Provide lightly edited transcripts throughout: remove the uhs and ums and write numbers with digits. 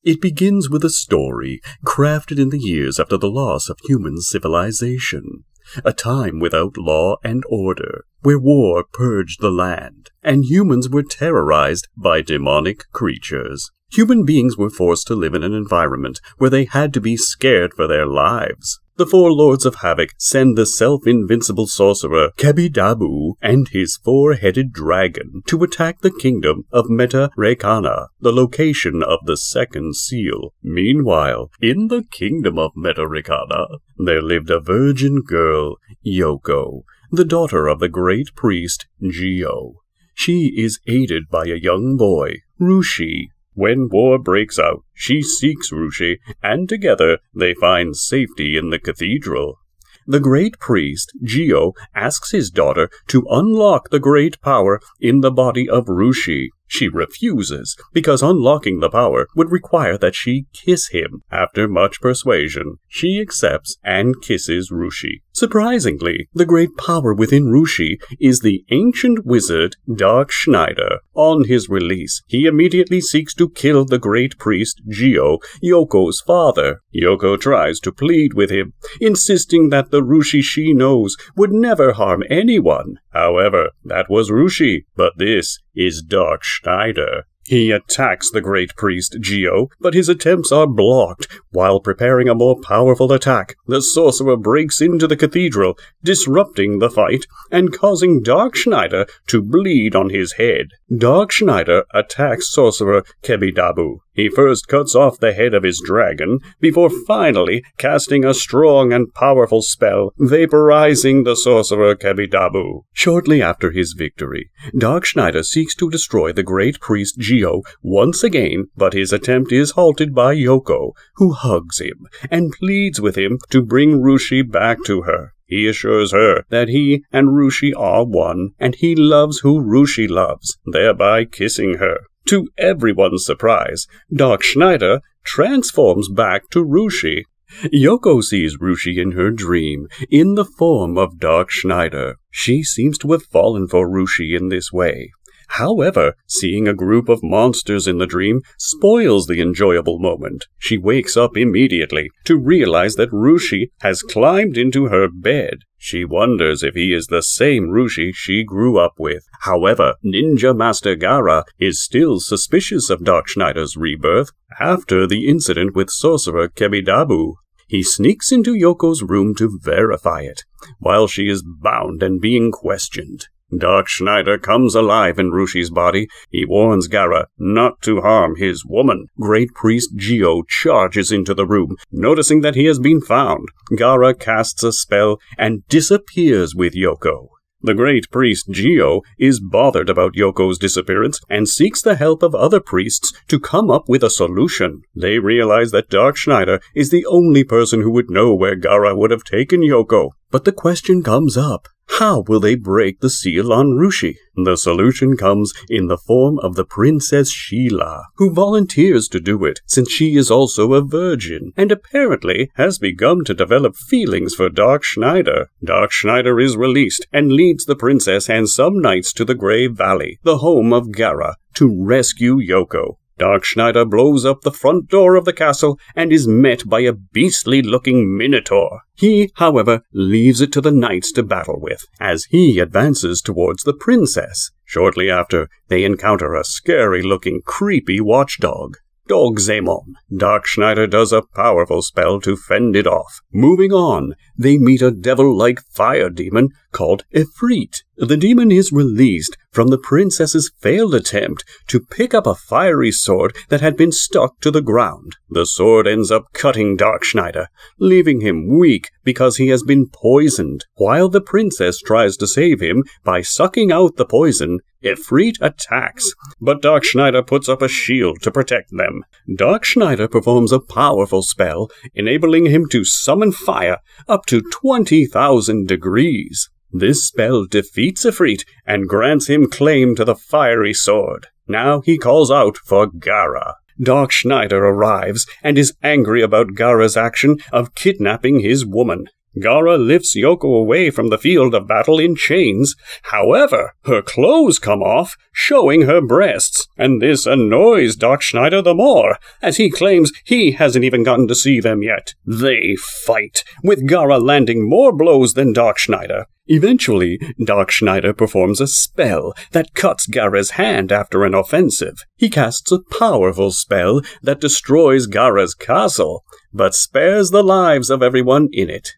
It begins with a story crafted in the years after the loss of human civilization, a time without law and order, where war purged the land, and humans were terrorized by demonic creatures. Human beings were forced to live in an environment where they had to be scared for their lives. The four Lords of Havoc send the self-invincible sorcerer Kebidabu and his four-headed dragon to attack the kingdom of Meta Rekana, the location of the second seal. Meanwhile, in the kingdom of Meta Rekana, there lived a virgin girl, Yoko, the daughter of the great priest Gio. She is aided by a young boy, Rushi. When war breaks out, she seeks Rushi, and together they find safety in the cathedral. The great priest, Gio, asks his daughter to unlock the great power in the body of Rushi. She refuses, because unlocking the power would require that she kiss him. After much persuasion, she accepts and kisses Rushi. Surprisingly, the great power within Rushi is the ancient wizard Dark Schneider. On his release, he immediately seeks to kill the great priest Gio, Yoko's father. Yoko tries to plead with him, insisting that the Rushi she knows would never harm anyone. However, that was Rushi, but this is Dark Schneider. He attacks the great priest Gio, but his attempts are blocked. While preparing a more powerful attack, the sorcerer breaks into the cathedral, disrupting the fight and causing Dark Schneider to bleed on his head. Dark Schneider attacks sorcerer Kebidabu. He first cuts off the head of his dragon, before finally casting a strong and powerful spell, vaporizing the sorcerer Kebidabu. Shortly after his victory, Dark Schneider seeks to destroy the great priest Gio once again, but his attempt is halted by Yoko, who hugs him and pleads with him to bring Rushi back to her. He assures her that he and Rushi are one, and he loves who Rushi loves, thereby kissing her. To everyone's surprise, Dark Schneider transforms back to Rushi. Yoko sees Rushi in her dream, in the form of Dark Schneider. She seems to have fallen for Rushi in this way. However, seeing a group of monsters in the dream spoils the enjoyable moment. She wakes up immediately to realize that Rushi has climbed into her bed. She wonders if he is the same Rushi she grew up with. However, Ninja Master Gaara is still suspicious of Dark Schneider's rebirth after the incident with sorcerer Kebidabu. He sneaks into Yoko's room to verify it, while she is bound and being questioned. Dark Schneider comes alive in Rushi's body. He warns Gaara not to harm his woman. Great Priest Gio charges into the room. Noticing that he has been found, Gaara casts a spell and disappears with Yoko. The great priest Gio is bothered about Yoko's disappearance and seeks the help of other priests to come up with a solution. They realize that Dark Schneider is the only person who would know where Gaara would have taken Yoko. But the question comes up. How will they break the seal on Rushi? The solution comes in the form of the Princess Sheila, who volunteers to do it since she is also a virgin and apparently has begun to develop feelings for Dark Schneider. Dark Schneider is released and leads the princess and some knights to the Grey Valley, the home of Gaara, to rescue Yoko. Dark Schneider blows up the front door of the castle and is met by a beastly-looking minotaur. He, however, leaves it to the knights to battle with, as he advances towards the princess. Shortly after, they encounter a scary-looking, creepy watchdog. Dogzamon. Dark Schneider does a powerful spell to fend it off. Moving on, they meet a devil-like fire demon called Ifrit. The demon is released from the princess's failed attempt to pick up a fiery sword that had been stuck to the ground. The sword ends up cutting Dark Schneider, leaving him weak because he has been poisoned. While the princess tries to save him by sucking out the poison, Ifrit attacks, but Dark Schneider puts up a shield to protect them. Dark Schneider performs a powerful spell, enabling him to summon fire up to 20,000 degrees. This spell defeats Ifrit and grants him claim to the fiery sword. Now he calls out for Gaara. Dark Schneider arrives and is angry about Gaara's action of kidnapping his woman. Gaara lifts Yoko away from the field of battle in chains. However, her clothes come off, showing her breasts, and this annoys Doc Schneider the more, as he claims he hasn't even gotten to see them yet. They fight, with Gaara landing more blows than Doc Schneider. Eventually, Doc Schneider performs a spell that cuts Gaara's hand after an offensive. He casts a powerful spell that destroys Gaara's castle, but spares the lives of everyone in it.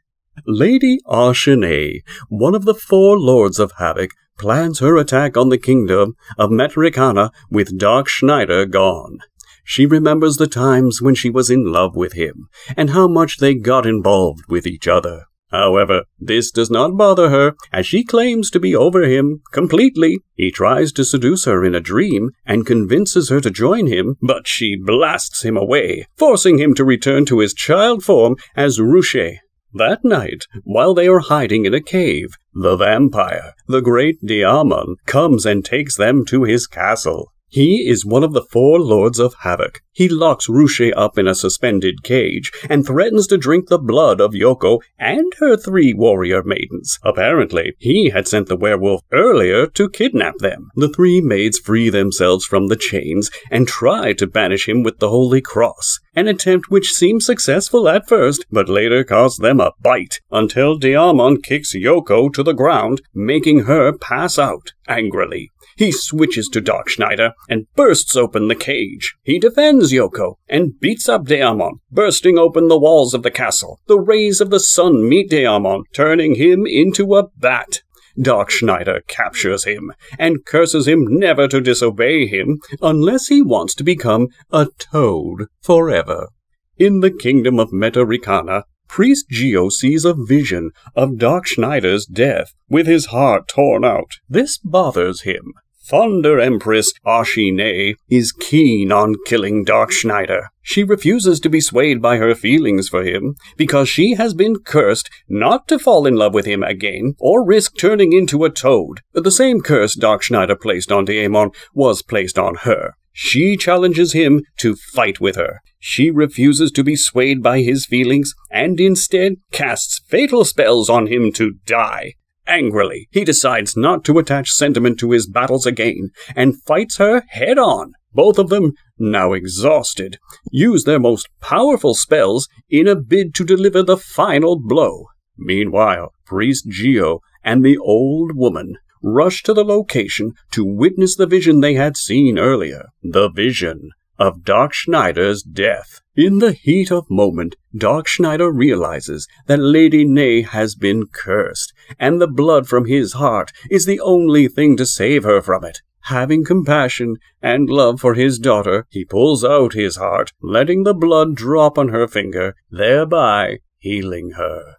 Lady Ashine, one of the 4 Lords of Havoc, plans her attack on the kingdom of Metricana with Doc Schneider gone. She remembers the times when she was in love with him, and how much they got involved with each other. However, this does not bother her, as she claims to be over him completely. He tries to seduce her in a dream and convinces her to join him, but she blasts him away, forcing him to return to his child form as Ruche. That night, while they are hiding in a cave, the vampire, the great Diamon, comes and takes them to his castle. He is one of the 4 Lords of Havoc. He locks Ruche up in a suspended cage and threatens to drink the blood of Yoko and her 3 warrior maidens. Apparently, he had sent the werewolf earlier to kidnap them. The 3 maids free themselves from the chains and try to banish him with the Holy Cross, an attempt which seems successful at first, but later costs them a bite, until Diamon kicks Yoko to the ground, making her pass out. Angrily, he switches to Doc Schneider and bursts open the cage. He defends Yoko and beats up Diamon, bursting open the walls of the castle. The rays of the sun meet Diamon, turning him into a bat. Doc Schneider captures him and curses him never to disobey him unless he wants to become a toad forever. In the kingdom of Metricana, Priest Gio sees a vision of Doc Schneider's death, with his heart torn out. This bothers him. Thunder Empress Ashine is keen on killing Doc Schneider. She refuses to be swayed by her feelings for him, because she has been cursed not to fall in love with him again, or risk turning into a toad. The same curse Doc Schneider placed on Diamon was placed on her. She challenges him to fight with her. She refuses to be swayed by his feelings, and instead casts fatal spells on him to die. Angrily, he decides not to attach sentiment to his battles again, and fights her head-on. Both of them, now exhausted, use their most powerful spells in a bid to deliver the final blow. Meanwhile, Priest Gio and the old woman rush to the location to witness the vision they had seen earlier. The vision of Doc Schneider's death. In the heat of moment, Doc Schneider realizes that Lady Ney has been cursed, and the blood from his heart is the only thing to save her from it. Having compassion and love for his daughter, he pulls out his heart, letting the blood drop on her finger, thereby healing her.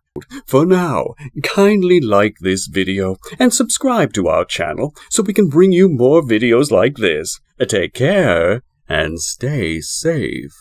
For now, kindly like this video and subscribe to our channel so we can bring you more videos like this. Take care and stay safe.